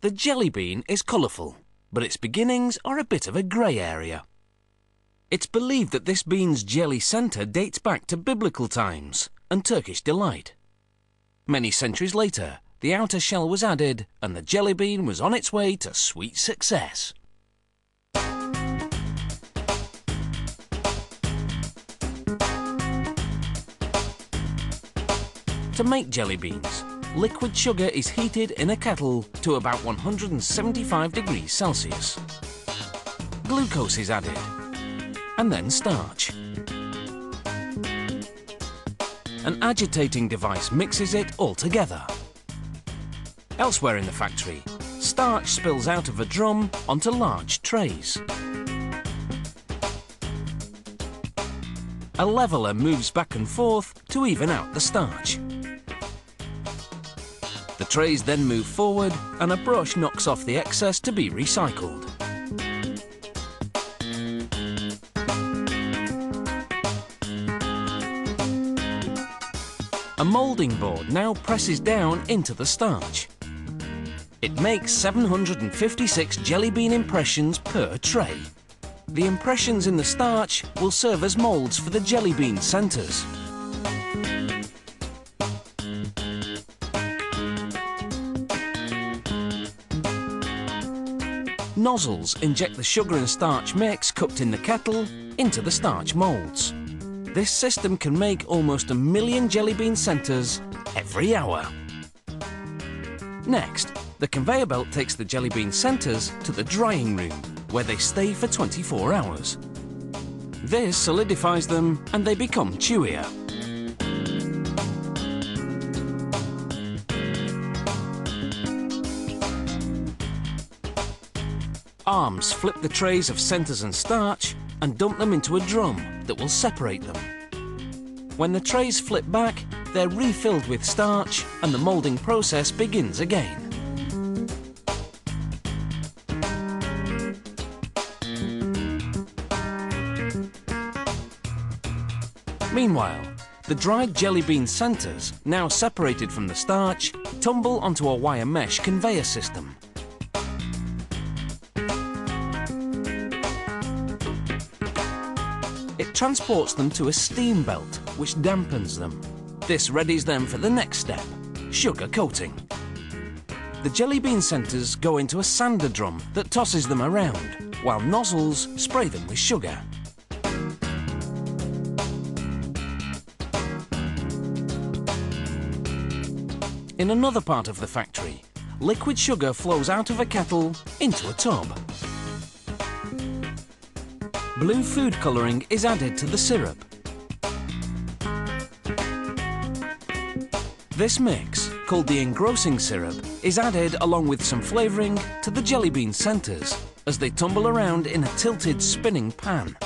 The jelly bean is colourful, but its beginnings are a bit of a grey area. It's believed that this bean's jelly centre dates back to biblical times and Turkish delight. Many centuries later, the outer shell was added and the jelly bean was on its way to sweet success. To make jelly beans, liquid sugar is heated in a kettle to about 175 degrees Celsius. Glucose is added, and then starch. An agitating device mixes it all together. Elsewhere in the factory, starch spills out of a drum onto large trays. A leveller moves back and forth to even out the starch. The trays then move forward and a brush knocks off the excess to be recycled. A moulding board now presses down into the starch. It makes 756 jelly bean impressions per tray. The impressions in the starch will serve as moulds for the jelly bean centres. Nozzles inject the sugar and starch mix cooked in the kettle into the starch moulds. This system can make almost 1 million jelly bean centres every hour. Next, the conveyor belt takes the jelly bean centres to the drying room, where they stay for 24 hours. This solidifies them and they become chewier. Arms flip the trays of centres and starch and dump them into a drum that will separate them. When the trays flip back, they're refilled with starch and the moulding process begins again. Meanwhile, the dried jelly bean centres, now separated from the starch, tumble onto a wire mesh conveyor system. It transports them to a steam belt, which dampens them. This readies them for the next step, sugar coating. The jelly bean centres go into a sander drum that tosses them around, while nozzles spray them with sugar. In another part of the factory, liquid sugar flows out of a kettle into a tub. Blue food colouring is added to the syrup. This mix, called the engrossing syrup, is added along with some flavouring to the jelly bean centres as they tumble around in a tilted spinning pan.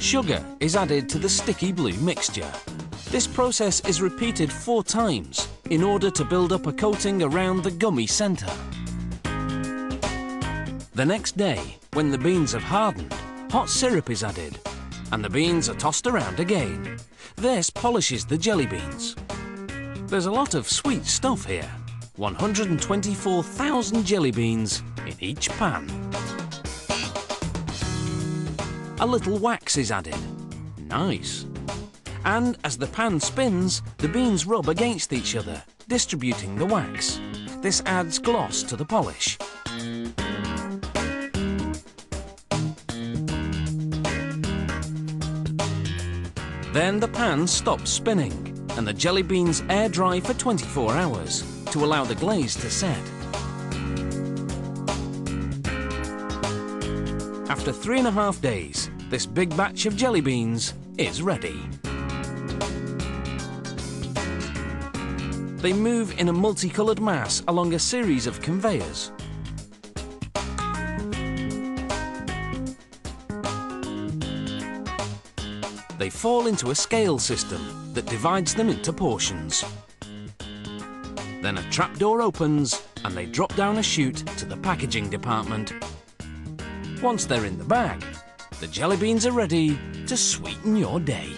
Sugar is added to the sticky blue mixture. This process is repeated 4 times in order to build up a coating around the gummy centre. The next day, when the beans have hardened, hot syrup is added and the beans are tossed around again. This polishes the jelly beans. There's a lot of sweet stuff here. 124,000 jelly beans in each pan. A little wax is added. Nice. And as the pan spins, the beans rub against each other, distributing the wax. This adds gloss to the polish. Then the pan stops spinning and the jelly beans air dry for 24 hours to allow the glaze to set. After 3.5 days, this big batch of jelly beans is ready. They move in a multicoloured mass along a series of conveyors. They fall into a scale system that divides them into portions. Then a trapdoor opens and they drop down a chute to the packaging department. Once they're in the bag, the jelly beans are ready to sweeten your day.